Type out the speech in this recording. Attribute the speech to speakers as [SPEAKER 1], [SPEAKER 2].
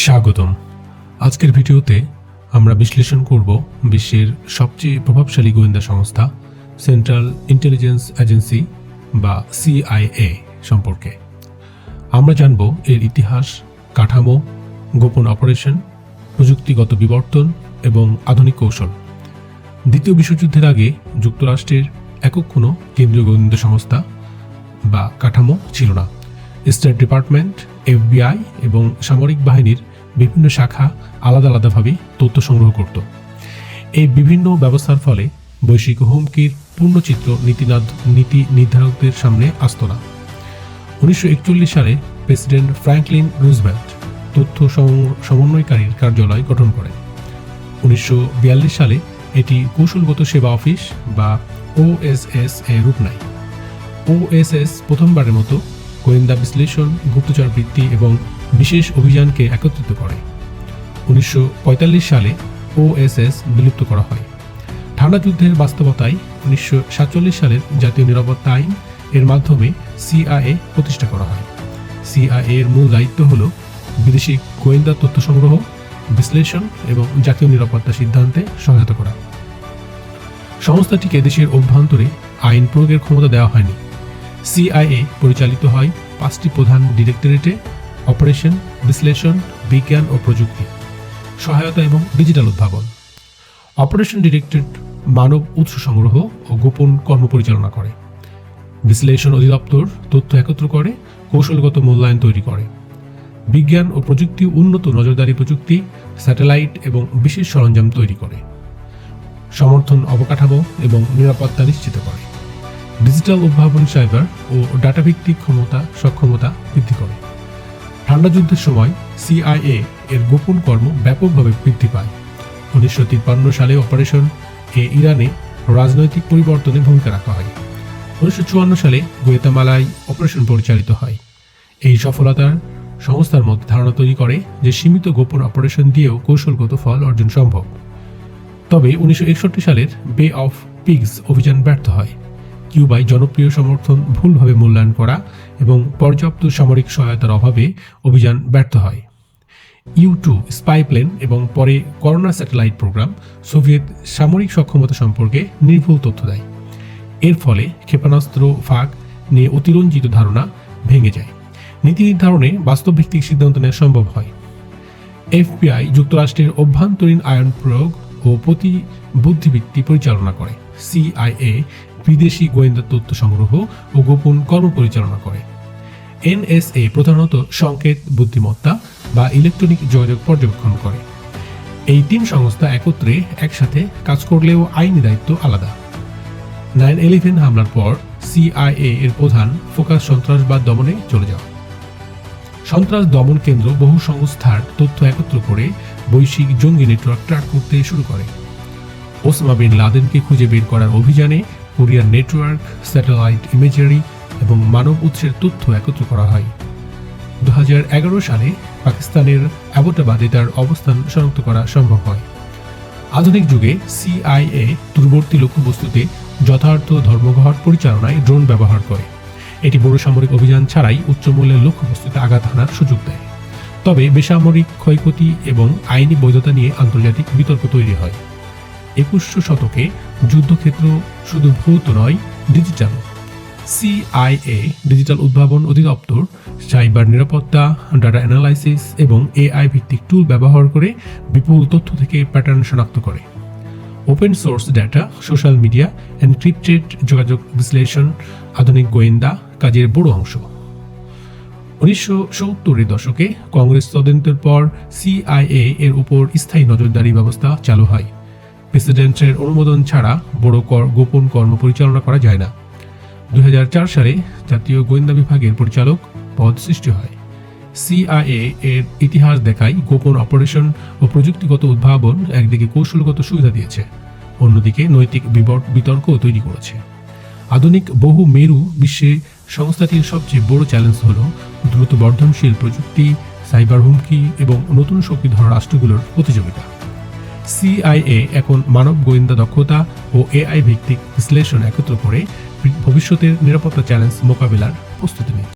[SPEAKER 1] স্বাগতম। আজকের ভিডিওতে আমরা বিশ্লেষণ করব বিশ্বের সবচেয়ে প্রভাবশালী গোয়েন্দা সংস্থা সেন্ট্রাল ইন্টেলিজেন্স এজেন্সি বা CIA সম্পর্কে। আমরা জানব এর ইতিহাস, কাঠামো, গোপন অপারেশন, প্রযুক্তিগত বিবর্তন এবং আধুনিক কৌশল। দ্বিতীয় বিশ্বযুদ্ধের আগে যুক্তরাষ্ট্রের একক কোনো কেন্দ্রীয় গোয়েন্দা সংস্থা বা কাঠামো ছিল না। স্টেট ডিপার্টমেন্ট, FBI এবং সামরিক বাহিনীর বিভিন্ন শাখা আলাদা আলাদাভাবে তথ্য সংগ্রহ করত। এই বিভিন্ন ব্যবস্থার ফলে বৈশ্বিক হুমকির পূর্ণচিত্র নীতি নির্ধারকদের সামনে আসত না। 1941 সালে প্রেসিডেন্ট ফ্র্যাঙ্কলিন রুজভেল্ট তথ্য সমন্বয়কারীর কার্যালয় গঠন করেন। 1942 সালে এটি কৌশলগত সেবা অফিস বা OSS এ রূপ নেয়। OSS প্রথমবারের মতো গোয়েন্দা বিশ্লেষণ, গুপ্তচর বৃত্তি এবং বিশেষ অভিযানকে একত্রিত করে। 1945 সালে OSS বিলুপ্ত করা হয়। ঠান্ডা যুদ্ধের বাস্তবতায় 1947 সালের জাতীয় নিরাপত্তা আইন এর মাধ্যমে CIA প্রতিষ্ঠা করা হয়। CIA এর মূল দায়িত্ব হল বিদেশি গোয়েন্দা তথ্য সংগ্রহ, বিশ্লেষণ এবং জাতীয় নিরাপত্তা সিদ্ধান্তে সহায়তা করা। সংস্থাটিকে দেশের অভ্যন্তরে আইন প্রয়োগের ক্ষমতা দেওয়া হয়নি। CIA পরিচালিত হয় 5টি প্রধান ডিরেক্টরেটে: অপারেশন, বিশ্লেষণ, বিজ্ঞান ও প্রযুক্তি, সহায়তা এবং ডিজিটাল উদ্ভাবন। অপারেশন ডিরেক্টরেট মানব উৎস সংগ্রহ ও গোপন কর্ম পরিচালনা করে। বিশ্লেষণ অধিদপ্তর তথ্য একত্র করে, কৌশলগত মূল্যায়ন তৈরি করে। বিজ্ঞান ও প্রযুক্তি উন্নত নজরদারি প্রযুক্তি, স্যাটেলাইট এবং বিশেষ সরঞ্জাম তৈরি করে। সমর্থন অবকাঠামো এবং নিরাপত্তা নিশ্চিত করে। ডিজিটাল উদ্ভাবন, সাইবার ও ডাটাভিত্তিক সক্ষমতা বৃদ্ধি করে। ঠান্ডা যুদ্ধের সময় CIA এর গোপন কর্ম ব্যাপকভাবে বৃদ্ধি পায়। 1953 সালে অপারেশন ইরানে রাজনৈতিক পরিবর্তনে ভূমিকা রাখা হয়। 1954 সালে গুয়াতেমালায় অপারেশন পরিচালিত হয়। এই সফলতার সংস্থার মধ্যে ধারণা তৈরি করে যে সীমিত গোপন অপারেশন দিয়েও কৌশলগত ফল অর্জন সম্ভব। তবে 1961 সালের বে অফ পিগস অভিযান ব্যর্থ হয়। কিউবায় জনপ্রিয় সমর্থন ভুলভাবে মূল্যায়ন করা এবং পর্যাপ্ত সামরিক সহায়তার অভাবে অভিযান ব্যর্থ হয়। U-2 স্পাই প্লেন এবং পরে করোনা স্যাটেলাইট প্রোগ্রাম সোভিয়েত সামরিক সক্ষমতা সম্পর্কে নির্ভুল তথ্য দেয়। এর ফলে ক্ষেপণাস্ত্র ফাঁক নিয়ে অতিরঞ্জিত ধারণা ভেঙে যায়। নীতি নির্ধারণে বাস্তবভিত্তিক সিদ্ধান্ত নেওয়া সম্ভব হয়। FBI যুক্তরাষ্ট্রের অভ্যন্তরীণ আইন প্রয়োগ ও বুদ্ধিবৃত্তি পরিচালনা করে। CIA বিদেশি গোয়েন্দা তথ্য সংগ্রহ ও গোপন কর্ম পরিচালনা করে। NSA প্রধানত সংকেত বুদ্ধিমত্তা বা ইলেকট্রনিক যোগাযোগ পর্যবেক্ষণ করে। এই তিন সংস্থা একসাথে কাজ করলেও আইনি দায়িত্ব আলাদা। 9/11 হামলার পর CIA এর প্রধান ফোকাস সন্ত্রাসবাদ দমনে চলে যাওয়া। সন্ত্রাস দমন কেন্দ্র বহু সংস্থার তথ্য একত্র করে বৈশ্বিক জঙ্গি নেটওয়ার্ক ট্র্যাক করতে শুরু করে। ওসামা বিন লাদেনকে খুঁজে বের করার অভিযানে কোরিয়ার নেটওয়ার্ক, স্যাটেলাইট ইমেজারি এবং মানব উৎসের তথ্য একত্র করা হয়। 2011 সালে পাকিস্তানের অ্যাবোটাবাদে তার অবস্থান শনাক্ত করা সম্ভব হয়। আধুনিক যুগে CIA দূরবর্তী লক্ষ্যবস্তুতে যথার্থ ধর্মঘট পরিচালনায় ড্রোন ব্যবহার করে। এটি বড় সামরিক অভিযান ছাড়াই উচ্চমূল্যের লক্ষ্যবস্তুতে আঘাত হানার সুযোগ দেয়। তবে বেসামরিক ক্ষয়ক্ষতি এবং আইনি বৈধতা নিয়ে আন্তর্জাতিক বিতর্ক তৈরি হয়। 21 শতকে যুদ্ধক্ষেত্র শুধু ভৌত নয়, ডিজিটাল। CIA ডিজিটাল উদ্ভাবন অধিদপ্তর সাইবার নিরাপত্তা, ডাটা অ্যানালাইসিস এবং AI ভিত্তিক টুল ব্যবহার করে বিপুল তথ্য থেকে প্যাটার্ন শনাক্ত করে। Open source data, social media, encrypted যোগাযোগ বিশ্লেষণ আধুনিক গোয়েন্দা কাজের বড় অংশ। 1970-এর দশকে কংগ্রেস তদন্তের পর CIA এর উপর স্থায়ী নজরদারি ব্যবস্থা চালু হয়। প্রেসিডেন্টের অনুমোদন ছাড়া গোপন কর্ম পরিচালনা করা যায় না। 2004 সালে জাতীয় গোয়েন্দা বিভাগের পরিচালক পদ সৃষ্টি হয়। CIA এর ইতিহাস দেখায় গোপন অপারেশন ও প্রযুক্তিগত উদ্ভাবন একদিকে কৌশলগত সুবিধা দিয়েছে, অন্যদিকে নৈতিক বিতর্ক তৈরি করেছে। আধুনিক বহু মেরু বিশ্বে সংস্থাটির সবচেয়ে বড় চ্যালেঞ্জ হল দ্রুত বর্ধনশীল প্রযুক্তি, সাইবার হুমকি এবং নতুন শক্তিধর রাষ্ট্রগুলোর প্রতিযোগিতা। CIA এখন মানব গোয়েন্দা দক্ষতা ও AI ভিত্তিক বিশ্লেষণ একত্র করে ভবিষ্যতের নিরাপত্তা চ্যালেঞ্জ মোকাবিলার প্রস্তুতি নিচ্ছে।